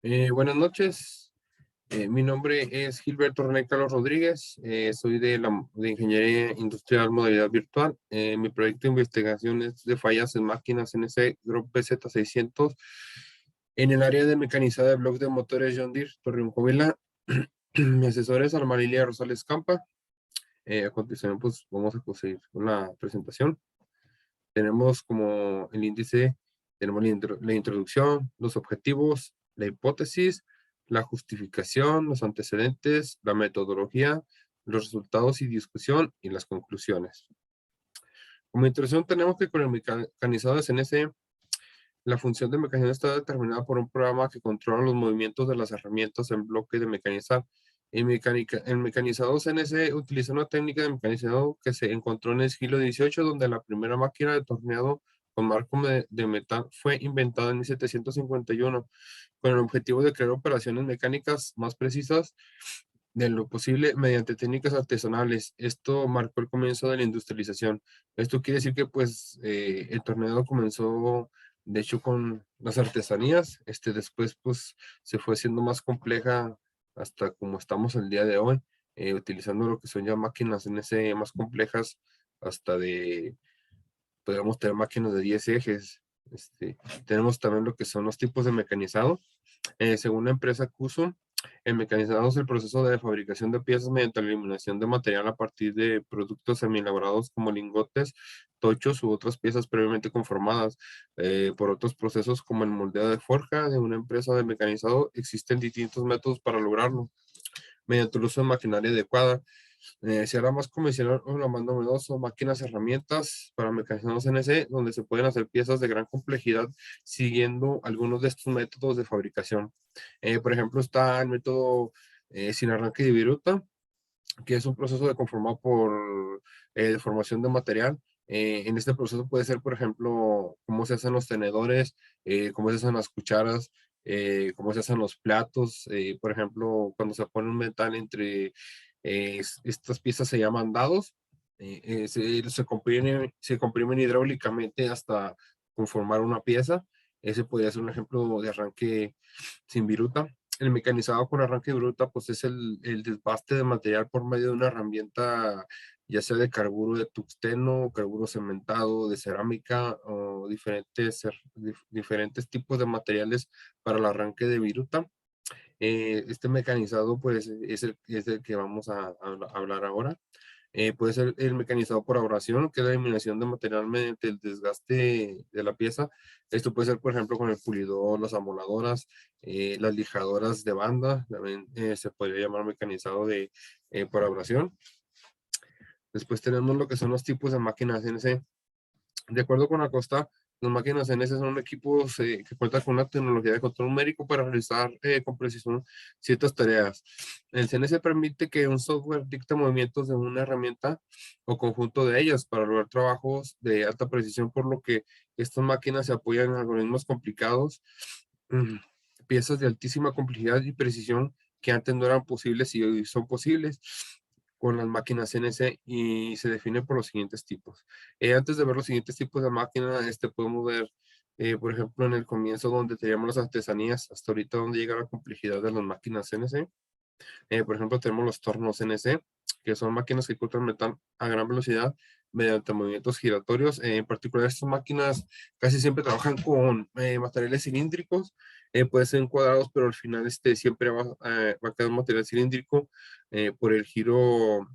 Buenas noches. Mi nombre es Gilberto René Carlos Rodríguez. Soy de Ingeniería Industrial Modalidad Virtual. Mi proyecto de investigación es de fallas en máquinas CNC Grupo PZ600 en el área de mecanizada de bloques de motores John Deere, Torreón, Coahuila. Mi asesor es Armalilia Rosales Campa. A continuación, pues vamos a proseguir con la presentación. Tenemos como el índice, tenemos la introducción, los objetivos, la hipótesis, la justificación, los antecedentes, la metodología, los resultados y discusión y las conclusiones. Como introducción tenemos que con el mecanizado de CNC, la función de mecanizado está determinada por un programa que controla los movimientos de las herramientas en bloque de mecanizar. El mecanizado CNC utiliza una técnica de mecanizado que se encontró en el siglo XVIII, donde la primera máquina de torneado con marco de metal fue inventada en 1751, con el objetivo de crear operaciones mecánicas más precisas de lo posible mediante técnicas artesanales. Esto marcó el comienzo de la industrialización. Esto quiere decir que pues el torneado comenzó de hecho con las artesanías, después pues se fue haciendo más compleja hasta como estamos el día de hoy, utilizando lo que son ya máquinas en ese más complejas, hasta podríamos tener máquinas de 10 ejes. Tenemos también lo que son los tipos de mecanizado. Según la empresa Cusum, el mecanizado es el proceso de fabricación de piezas mediante la eliminación de material a partir de productos semi-elaborados como lingotes, tochos u otras piezas previamente conformadas. Por otros procesos como el moldeo de forja de una empresa de mecanizado, existen distintos métodos para lograrlo. Mediante el uso de maquinaria adecuada, se hará más convencional o la más novedoso, máquinas, herramientas para mecanizados CNC, donde se pueden hacer piezas de gran complejidad siguiendo algunos de estos métodos de fabricación. Por ejemplo, está el método sin arranque de viruta, que es un proceso de conformado por deformación de material. En este proceso puede ser, por ejemplo, cómo se hacen los tenedores, cómo se hacen las cucharas, cómo se hacen los platos. Por ejemplo, cuando se pone un metal entre estas piezas se llaman dados. Se comprimen hidráulicamente hasta conformar una pieza. Ese podría ser un ejemplo de arranque sin viruta. El mecanizado con arranque bruta, pues es el desbaste de material por medio de una herramienta, ya sea de carburo de tungsteno, carburo cementado, de cerámica o diferentes tipos de materiales para el arranque de viruta. Este mecanizado, pues, es el que vamos a hablar ahora. Puede ser el mecanizado por abrasión, que es la eliminación de material mediante el desgaste de la pieza. Esto puede ser, por ejemplo, con el pulidor, las amoladoras, las lijadoras de banda, también se podría llamar mecanizado por abrasión. Después tenemos lo que son los tipos de máquinas CNC. De acuerdo con Acosta, las máquinas CNC son equipos que cuentan con una tecnología de control numérico para realizar con precisión ciertas tareas. El CNC permite que un software dicte movimientos de una herramienta o conjunto de ellas para lograr trabajos de alta precisión, por lo que estas máquinas se apoyan en algoritmos complicados, mm, piezas de altísima complejidad y precisión que antes no eran posibles y hoy son posibles con las máquinas CNC, y se define por los siguientes tipos. Antes de ver los siguientes tipos de máquinas, podemos ver, por ejemplo, en el comienzo donde teníamos las artesanías, hasta ahorita donde llega la complejidad de las máquinas CNC. Por ejemplo, tenemos los tornos CNC, que son máquinas que cortan metal a gran velocidad mediante movimientos giratorios. En particular, estas máquinas casi siempre trabajan con materiales cilíndricos, pueden ser cuadrados, pero al final siempre va a quedar un material cilíndrico por el giro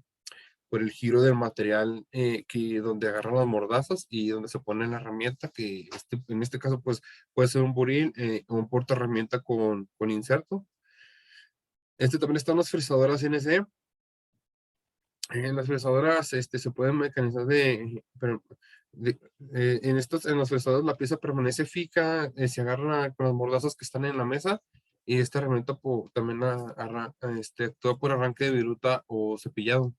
del material, donde agarran las mordazas y donde se pone la herramienta, que en este caso pues puede ser un buril o un porta herramienta con inserto. También están las fresadoras CNC. En las fresadoras se pueden mecanizar de- en las fresadoras la pieza permanece fija, se agarra con las mordazas que están en la mesa, y esta herramienta también actúa por arranque de viruta o cepillado.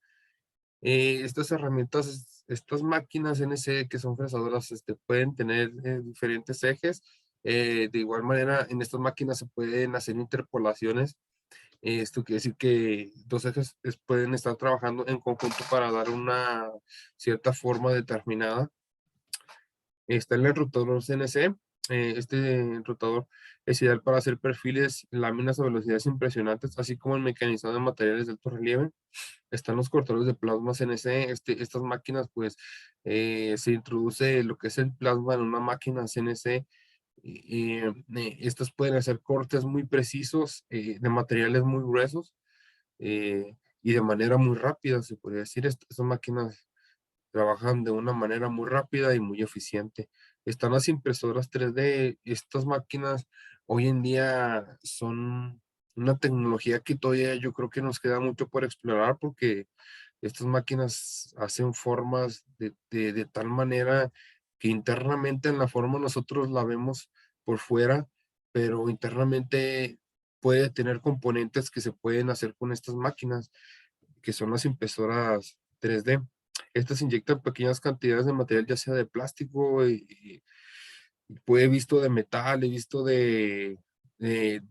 Estas herramientas, estas máquinas CNC que son fresadoras, pueden tener diferentes ejes. De igual manera, en estas máquinas se pueden hacer interpolaciones. Esto quiere decir que dos ejes pueden estar trabajando en conjunto para dar una cierta forma determinada. Está el enrutador CNC. Este rotador es ideal para hacer perfiles, láminas a velocidades impresionantes, así como el mecanizado de materiales de alto relieve. Están los cortadores de plasma CNC. Estas máquinas, pues, se introduce lo que es el plasma en una máquina CNC. Estas pueden hacer cortes muy precisos de materiales muy gruesos y de manera muy rápida, se podría decir. Estas máquinas trabajan de una manera muy rápida y muy eficiente. Están las impresoras 3D. Estas máquinas hoy en día son una tecnología que todavía yo creo que nos queda mucho por explorar, porque estas máquinas hacen formas de tal manera que internamente en la forma nosotros la vemos por fuera, pero internamente puede tener componentes que se pueden hacer con estas máquinas, que son las impresoras 3D. Estas inyectan pequeñas cantidades de material, ya sea de plástico, he visto de metal, he visto de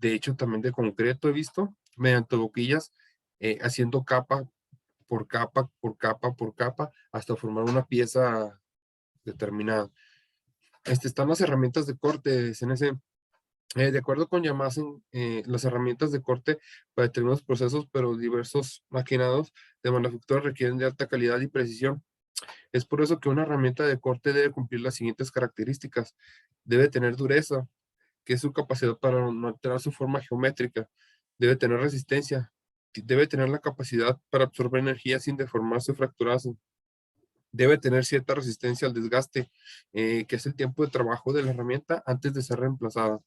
hecho también de concreto, he visto, mediante boquillas, haciendo capa por capa, por capa, por capa, hasta formar una pieza determinada. Están las herramientas de corte CNC. De acuerdo con Yamaha, las herramientas de corte para determinados procesos, pero diversos maquinados de manufactura requieren de alta calidad y precisión. Es por eso que una herramienta de corte debe cumplir las siguientes características. Debe tener dureza, que es su capacidad para no alterar su forma geométrica. Debe tener resistencia. Debe tener la capacidad para absorber energía sin deformarse o fracturarse. Debe tener cierta resistencia al desgaste, que es el tiempo de trabajo de la herramienta antes de ser reemplazada.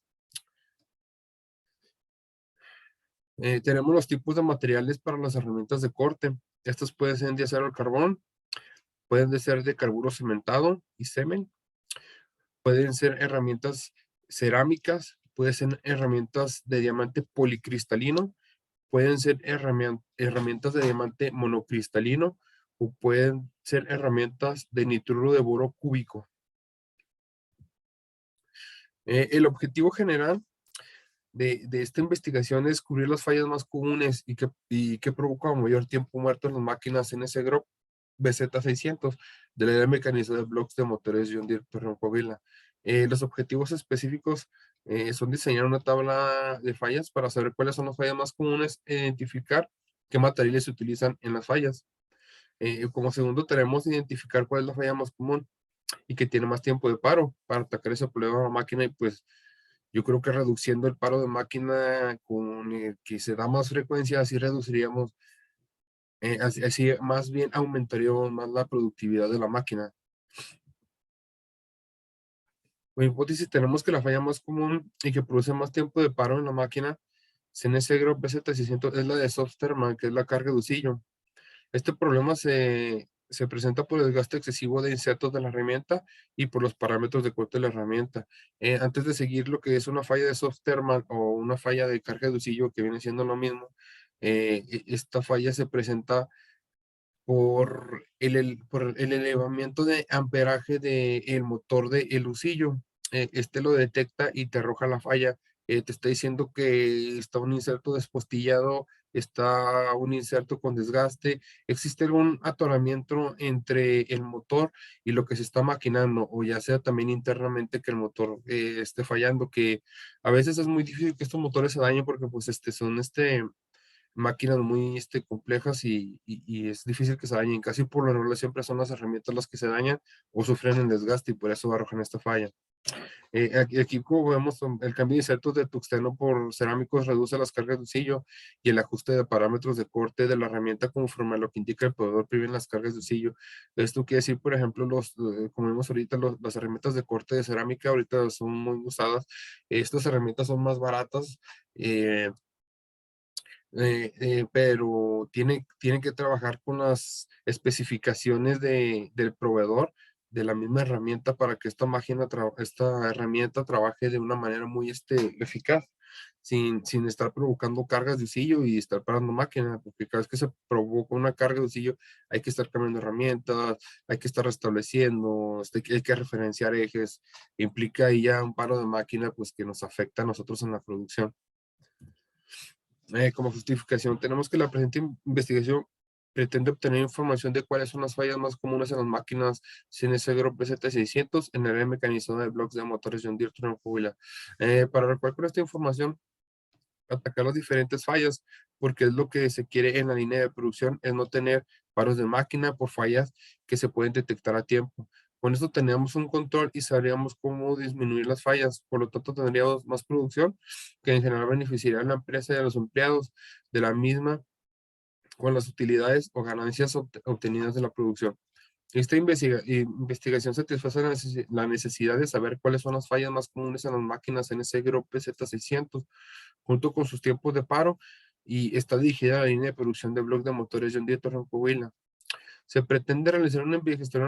Tenemos los tipos de materiales para las herramientas de corte. Estos pueden ser de acero al carbón, pueden ser de carburo cimentado y semen, pueden ser herramientas cerámicas, pueden ser herramientas de diamante policristalino, pueden ser herramientas de diamante monocristalino o pueden ser herramientas de nitruro de boro cúbico. El objetivo general de esta investigación es descubrir las fallas más comunes y que provocan mayor tiempo muerto en las máquinas en ese grupo BZ600 de la era mecanizada de bloques de motores John Deere Perron-Covila. Los objetivos específicos son diseñar una tabla de fallas para saber cuáles son las fallas más comunes e identificar qué materiales se utilizan en las fallas. Como segundo, tenemos que identificar cuál es la falla más común y que tiene más tiempo de paro para atacar ese problema a la máquina, y pues yo creo que reduciendo el paro de máquina con el que se da más frecuencia, así reduciríamos, así más bien aumentaríamos más la productividad de la máquina. Por hipótesis, tenemos que la falla más común y que produce más tiempo de paro en la máquina CNC Group BZ600 es la de soft thermal, que es la carga de usillo. Este problema se presenta por el desgaste excesivo de insertos de la herramienta y por los parámetros de corte de la herramienta. Antes de seguir lo que es una falla de soft thermal o una falla de carga de usillo, que viene siendo lo mismo, esta falla se presenta por el elevamiento de amperaje del motor del usillo. Este lo detecta y te arroja la falla. Te está diciendo que está un inserto despostillado, está un inserto con desgaste, existe algún atoramiento entre el motor y lo que se está maquinando, o ya sea también internamente que el motor esté fallando, que a veces es muy difícil que estos motores se dañen porque pues son máquinas muy complejas y es difícil que se dañen. Casi por lo regular siempre son las herramientas las que se dañan o sufren el desgaste y por eso arrojan esta falla. Aquí como vemos, el cambio de insertos de tuxteno por cerámicos reduce las cargas de usillo y el ajuste de parámetros de corte de la herramienta conforme a lo que indica el proveedor previene las cargas de usillo. Esto quiere decir, por ejemplo, como vemos ahorita, las herramientas de corte de cerámica ahorita son muy usadas. Estas herramientas son más baratas, pero tiene que trabajar con las especificaciones del proveedor de la misma herramienta para que esta herramienta trabaje de una manera muy eficaz, sin estar provocando cargas de usillo y estar parando máquina, porque cada vez que se provoca una carga de usillo hay que estar cambiando herramientas, hay que estar restableciendo, hay que referenciar ejes, implica ahí ya un paro de máquina pues que nos afecta a nosotros en la producción. Como justificación, tenemos que la presente investigación pretende obtener información de cuáles son las fallas más comunes en las máquinas CNC Group BZ600 en el área mecanizada de bloques de motores John Deere Turner Jubilee. Para recoger con esta información, atacar las diferentes fallas, porque es lo que se quiere en la línea de producción, es no tener paros de máquina por fallas que se pueden detectar a tiempo. Con esto tenemos un control y sabríamos cómo disminuir las fallas, por lo tanto tendríamos más producción que en general beneficiaría a la empresa y a los empleados de la misma con las utilidades o ganancias obtenidas de la producción. Esta investigación satisface la necesidad de saber cuáles son las fallas más comunes en las máquinas en ese grupo Z600, junto con sus tiempos de paro, y está dirigida a la línea de producción de bloques de motores John Deere Torreón Coahuila. Se pretende realizar una investigación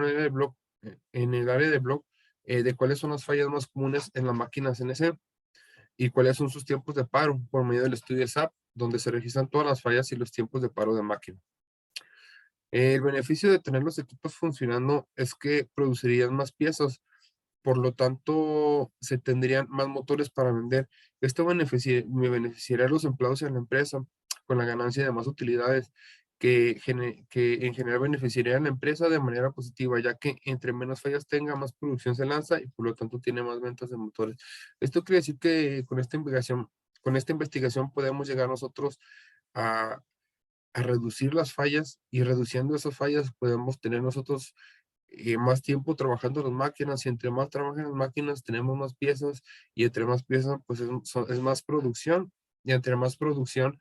en el área de blog, de cuáles son las fallas más comunes en las máquinas CNC y cuáles son sus tiempos de paro por medio del estudio SAP, donde se registran todas las fallas y los tiempos de paro de máquina. El beneficio de tener los equipos funcionando es que producirían más piezas, por lo tanto, se tendrían más motores para vender. Esto me beneficiaría a los empleados y a la empresa con la ganancia de más utilidades que en general beneficiaría a la empresa de manera positiva, ya que entre menos fallas tenga, más producción se lanza y por lo tanto tiene más ventas de motores. Esto quiere decir que con esta investigación podemos llegar nosotros a reducir las fallas y reduciendo esas fallas podemos tener nosotros más tiempo trabajando las máquinas y entre más trabajan las máquinas tenemos más piezas y entre más piezas pues es más producción y entre más producción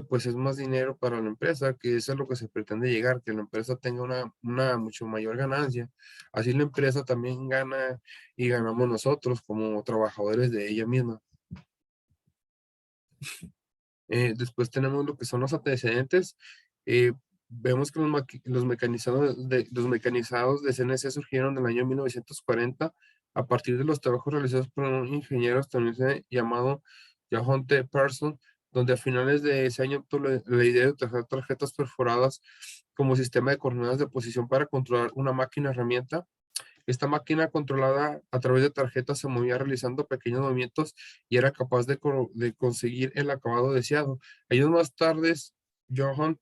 pues es más dinero para la empresa, que eso es lo que se pretende llegar, que la empresa tenga una mucho mayor ganancia. Así la empresa también gana y ganamos nosotros como trabajadores de ella misma. Después tenemos lo que son los antecedentes. Eh, Vemos que los mecanizados de CNC surgieron en el año 1940 a partir de los trabajos realizados por un ingeniero estadounidense llamado John T. Parsons, donde a finales de ese año obtuvo la idea de utilizar tarjetas perforadas como sistema de coordenadas de posición para controlar una máquina herramienta. Esta máquina controlada a través de tarjetas se movía realizando pequeños movimientos y era capaz de conseguir el acabado deseado. Años más tarde, Johan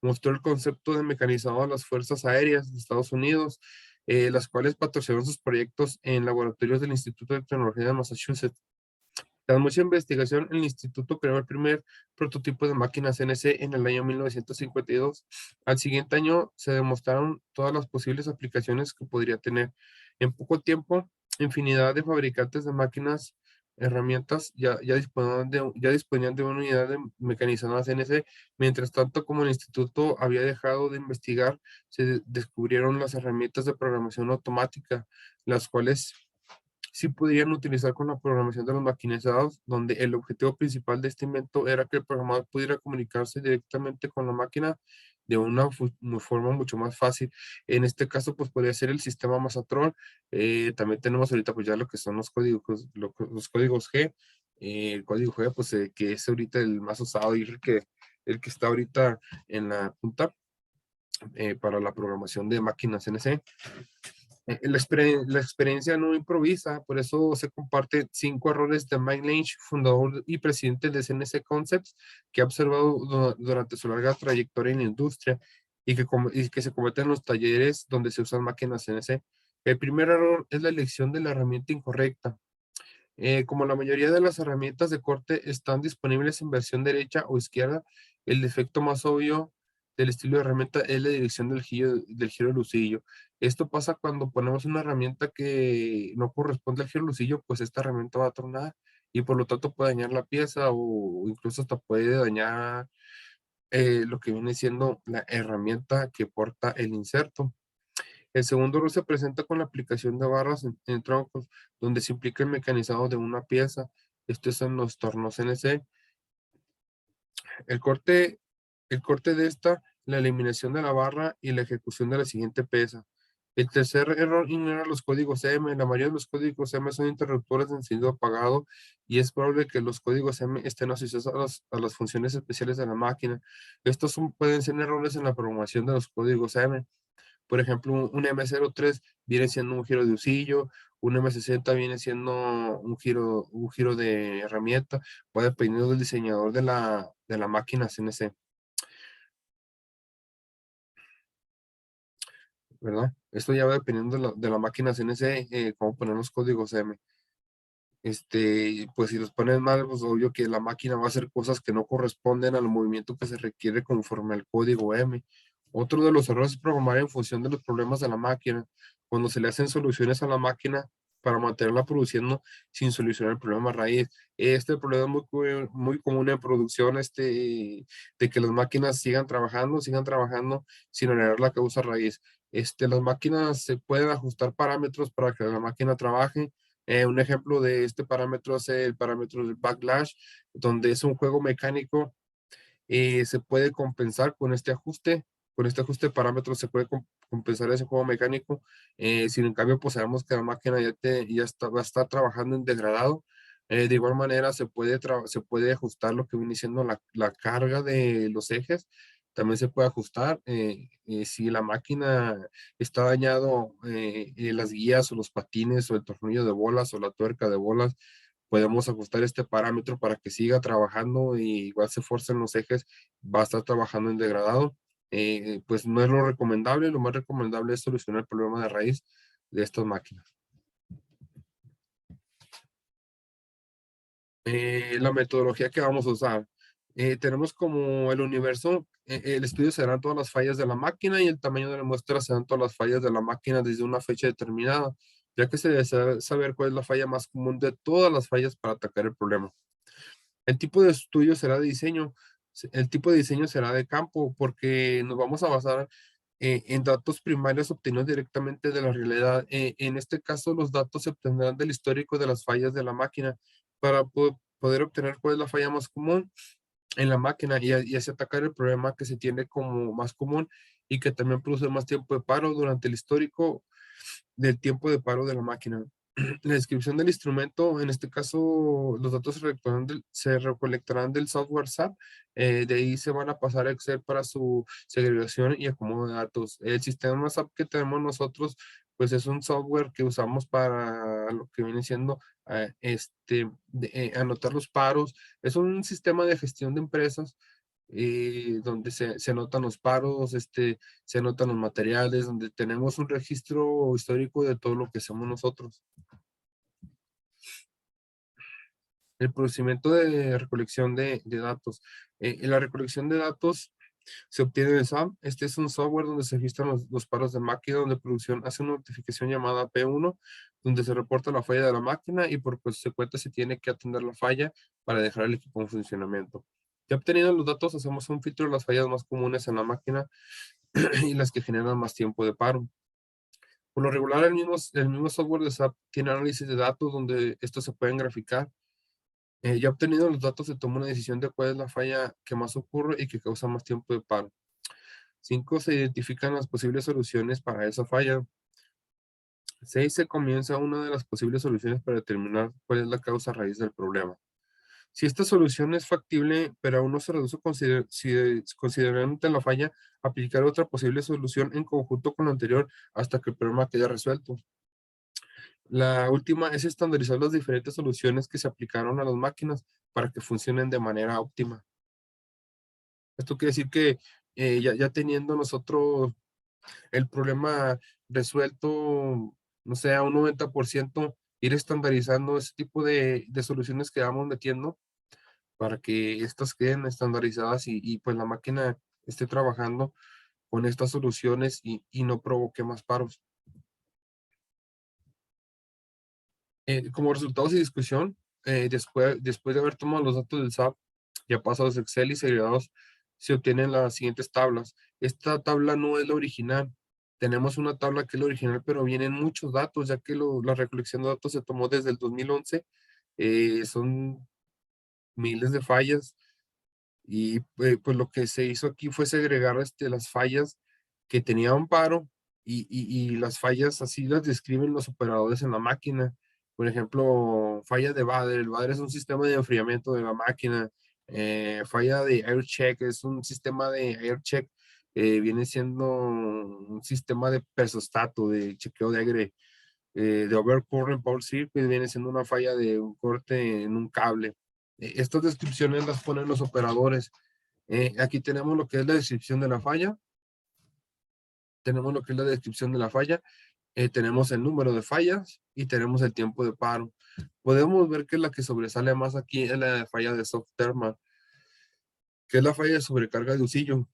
mostró el concepto de mecanizado a las Fuerzas Aéreas de Estados Unidos, las cuales patrocinaron sus proyectos en laboratorios del Instituto de Tecnología de Massachusetts. Tras mucha investigación, el instituto creó el primer prototipo de máquina CNC en el año 1952. Al siguiente año se demostraron todas las posibles aplicaciones que podría tener. En poco tiempo, infinidad de fabricantes de máquinas, herramientas ya disponían de una unidad de mecanizada CNC. Mientras tanto, como el instituto había dejado de investigar, se descubrieron las herramientas de programación automática, las cuales sí podrían utilizar con la programación de los maquinizados, donde el objetivo principal de este invento era que el programador pudiera comunicarse directamente con la máquina de una forma mucho más fácil. En este caso, pues podría ser el sistema Mazatrol. También tenemos ahorita pues ya lo que son los códigos G. El código G, pues que es ahorita el más usado y el que está ahorita en la punta para la programación de máquinas CNC. La experiencia no improvisa, por eso se comparten 5 errores de Mike Lynch, fundador y presidente de CNC Concepts, que ha observado durante su larga trayectoria en la industria y que se cometen en los talleres donde se usan máquinas CNC. El primer error es la elección de la herramienta incorrecta. Como la mayoría de las herramientas de corte están disponibles en versión derecha o izquierda, el defecto más obvio del estilo de herramienta es la dirección del giro lucillo. Esto pasa cuando ponemos una herramienta que no corresponde al giro lucillo, pues esta herramienta va a tronar y por lo tanto puede dañar la pieza o incluso hasta puede dañar lo que viene siendo la herramienta que porta el inserto. El segundo rol se presenta con la aplicación de barras en troncos, donde se implica el mecanizado de una pieza. Esto es en los tornos CNC. El corte, el corte de esta, la eliminación de la barra y la ejecución de la siguiente pieza. El tercer error ignora los códigos M. La mayoría de los códigos M son interruptores de encendido apagado y es probable que los códigos M estén asociados a las funciones especiales de la máquina. Pueden ser errores en la programación de los códigos M. Por ejemplo, un M03 viene siendo un giro de usillo, un M60 viene siendo un giro de herramienta, va dependiendo del diseñador de la máquina CNC. ¿verdad? Esto ya va dependiendo de la máquina CNC, cómo poner los códigos M. Pues si los pones mal, pues obvio que la máquina va a hacer cosas que no corresponden al movimiento que se requiere conforme al código M. Otro de los errores es programar en función de los problemas de la máquina, cuando se le hacen soluciones a la máquina para mantenerla produciendo sin solucionar el problema raíz. Este problema es muy común en producción, de que las máquinas sigan trabajando sin generar la causa raíz. Las máquinas se pueden ajustar parámetros para que la máquina trabaje. Un ejemplo de este parámetro es el parámetro del backlash, donde es un juego mecánico. Se puede compensar con este ajuste. Con este ajuste de parámetros se puede compensar ese juego mecánico. Si en cambio pues sabemos que la máquina va a estar trabajando en degradado, de igual manera se puede ajustar lo que viene siendo la carga de los ejes. También se puede ajustar si la máquina está dañado, las guías o los patines o el tornillo de bolas o la tuerca de bolas, podemos ajustar este parámetro para que siga trabajando y igual se forcen los ejes, va a estar trabajando en degradado. Pues no es lo más recomendable es solucionar el problema de raíz de estas máquinas. La metodología que vamos a usar. Tenemos como el universo, el estudio serán todas las fallas de la máquina y el tamaño de la muestra serán todas las fallas de la máquina desde una fecha determinada, ya que se debe saber cuál es la falla más común de todas las fallas para atacar el problema. El tipo de estudio será de diseño. El tipo de diseño será de campo porque nos vamos a basar en datos primarios obtenidos directamente de la realidad. En este caso, los datos se obtendrán del histórico de las fallas de la máquina para poder obtener cuál es la falla más común en la máquina y así atacar el problema que se tiene como más común y que también produce más tiempo de paro durante el histórico del tiempo de paro de la máquina. La descripción del instrumento, en este caso, los datos se recolectarán del software SAP, de ahí se van a pasar a Excel para su segregación y acomodo de datos. El sistema SAP que tenemos nosotros, pues es un software que usamos para lo que viene siendo anotar los paros. Es un sistema de gestión de empresas donde se anotan los paros, se anotan los materiales, donde tenemos un registro histórico de todo lo que hacemos nosotros. El procedimiento de recolección de datos. En la recolección de datos se obtiene de SAM. Este es un software donde se registran los paros de máquina, donde producción hace una notificación llamada P1, donde se reporta la falla de la máquina y por consecuencia se tiene que atender la falla para dejar el equipo en funcionamiento. Ya obtenidos los datos, hacemos un filtro de las fallas más comunes en la máquina y las que generan más tiempo de paro. Por lo regular, el mismo software de SAP tiene análisis de datos donde estos se pueden graficar. Ya obtenido los datos, se toma una decisión de cuál es la falla que más ocurre y que causa más tiempo de paro. 5. Se identifican las posibles soluciones para esa falla. 6. Se comienza una de las posibles soluciones para determinar cuál es la causa raíz del problema. Si esta solución es factible, pero aún no se reduce considerablemente la falla, aplicar otra posible solución en conjunto con la anterior hasta que el problema quede resuelto. La última es estandarizar las diferentes soluciones que se aplicaron a las máquinas para que funcionen de manera óptima. Esto quiere decir que ya teniendo nosotros el problema resuelto, no sé, a un 90%, ir estandarizando ese tipo de soluciones que vamos metiendo para que estas queden estandarizadas y pues la máquina esté trabajando con estas soluciones y no provoque más paros. Como resultados de discusión, después de haber tomado los datos del SAP, ya pasados a Excel y segregados, se obtienen las siguientes tablas. Esta tabla no es la original. Tenemos una tabla que es la original, pero vienen muchos datos, ya que la recolección de datos se tomó desde el 2011. Son miles de fallas y pues lo que se hizo aquí fue segregar las fallas que tenían paro y las fallas así las describen los operadores en la máquina. Por ejemplo, falla de Bader. El Bader es un sistema de enfriamiento de la máquina. Falla de AirCheck es un sistema de AirCheck. Viene siendo un sistema de pesostato, de chequeo de aire, de overcurrent power circuit, viene siendo una falla de un corte en un cable. Estas descripciones las ponen los operadores. Aquí tenemos lo que es la descripción de la falla. tenemos lo que es la descripción de la falla, tenemos el número de fallas y tenemos el tiempo de paro. Podemos ver que la que sobresale más aquí es la falla de soft thermal, que es la falla de sobrecarga de usillo.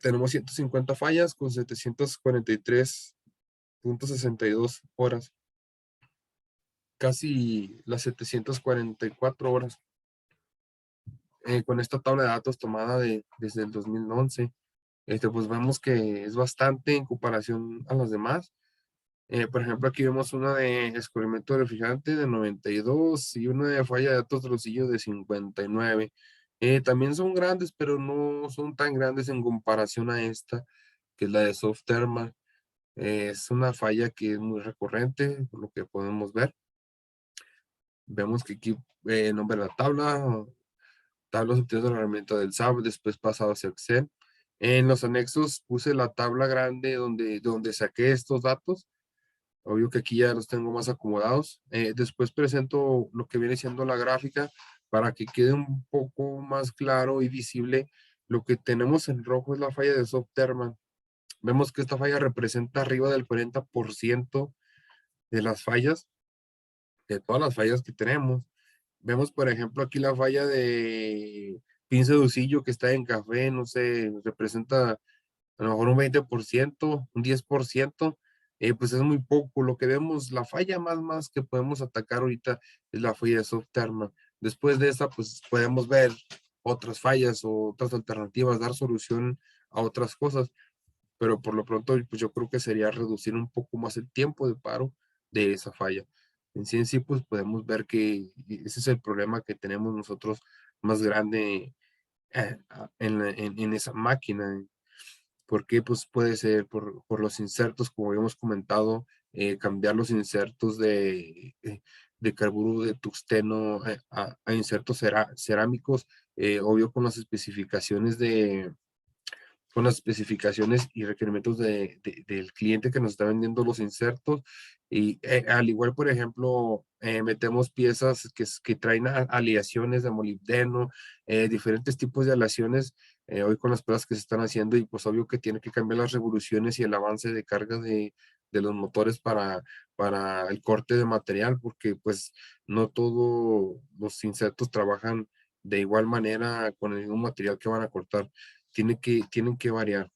Tenemos 150 fallas con 743.62 horas, casi las 744 horas, con esta tabla de datos tomada desde el 2011. Pues vemos que es bastante en comparación a las demás. Por ejemplo, aquí vemos una de escurrimiento de refrigerante de 92 y una de falla de datos de trocillo de 59. También son grandes, pero no son tan grandes en comparación a esta, que es la de soft thermal. Es una falla que es muy recurrente, por lo que podemos ver. Vemos que aquí nombra la tablas obtenidas de la herramienta del SAP, después pasado hacia Excel. En los anexos puse la tabla grande donde saqué estos datos. Obvio que aquí ya los tengo más acomodados. Después presento lo que viene siendo la gráfica para que quede un poco más claro y visible. Lo que tenemos en rojo es la falla de soft thermal. Vemos que esta falla representa arriba del 40% de las fallas, de todas las fallas que tenemos. Vemos, por ejemplo, aquí la falla de pinza de usillo que está en café, no sé, representa a lo mejor un 20%, un 10%, pues es muy poco. Lo que vemos, la falla más que podemos atacar ahorita es la falla de soft thermal. Después de esa, pues podemos ver otras fallas o otras alternativas, dar solución a otras cosas, pero por lo pronto, pues yo creo que sería reducir un poco más el tiempo de paro de esa falla. En sí, pues podemos ver que ese es el problema que tenemos nosotros más grande en esa máquina. ¿Por qué? Pues puede ser por los insertos, como habíamos comentado, cambiar los insertos de carburo de tungsteno a insertos cerámicos, obvio con las especificaciones y requerimientos del cliente que nos está vendiendo los insertos. Y al igual, por ejemplo, metemos piezas que traen aleaciones de molibdeno, diferentes tipos de aleaciones, hoy con las pruebas que se están haciendo, y pues obvio que tiene que cambiar las revoluciones y el avance de carga de los motores para el corte de material, porque pues no todos los insertos trabajan de igual manera con el mismo material que van a cortar, tienen que variar.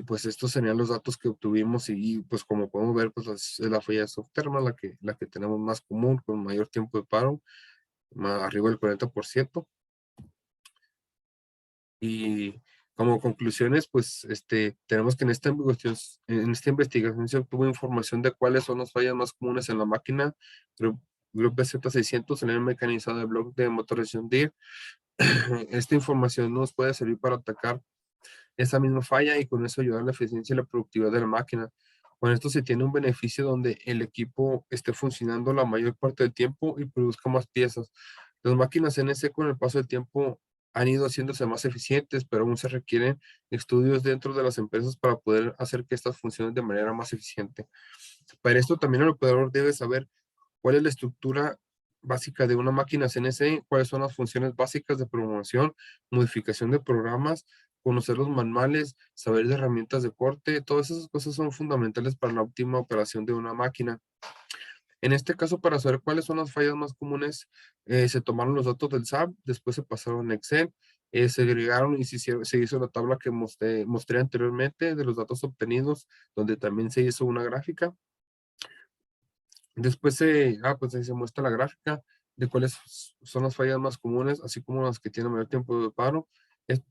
Pues estos serían los datos que obtuvimos y pues como podemos ver, pues es la falla de soft thermal la que tenemos más común, con mayor tiempo de paro, arriba del 40%. Y como conclusiones, pues tenemos que en esta investigación se obtuvo información de cuáles son las fallas más comunes en la máquina Group BZ600 en el mecanizado de bloque de motorización DIR. Esta información nos puede servir para atacar esa misma falla y con eso ayudar a la eficiencia y la productividad de la máquina. Con esto se tiene un beneficio donde el equipo esté funcionando la mayor parte del tiempo y produzca más piezas. Las máquinas CNC con el paso del tiempo han ido haciéndose más eficientes, pero aún se requieren estudios dentro de las empresas para poder hacer que estas funcionen de manera más eficiente. Para esto también el operador debe saber cuál es la estructura básica de una máquina CNC, cuáles son las funciones básicas de programación, modificación de programas, conocer los manuales, saber de herramientas de corte, todas esas cosas son fundamentales para la óptima operación de una máquina. En este caso, para saber cuáles son las fallas más comunes, se tomaron los datos del SAP, después se pasaron a Excel, se agregaron y se hizo la tabla que mostré anteriormente de los datos obtenidos, donde también se hizo una gráfica. Después pues ahí se muestra la gráfica de cuáles son las fallas más comunes, así como las que tienen mayor tiempo de paro.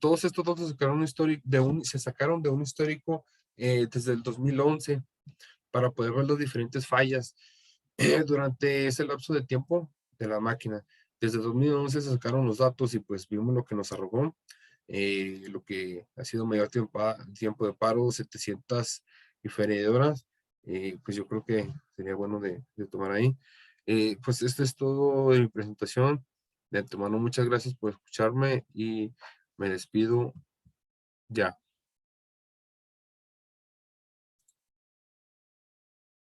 Todos estos datos se sacaron de un histórico desde el 2011 para poder ver las diferentes fallas durante ese lapso de tiempo de la máquina. Desde 2011 se sacaron los datos y pues vimos lo que nos arrojó, lo que ha sido mayor tiempo de paro, 700 y feria de horas. Pues yo creo que sería bueno de tomar ahí. Pues esto es todo de mi presentación. De antemano, muchas gracias por escucharme y me despido ya.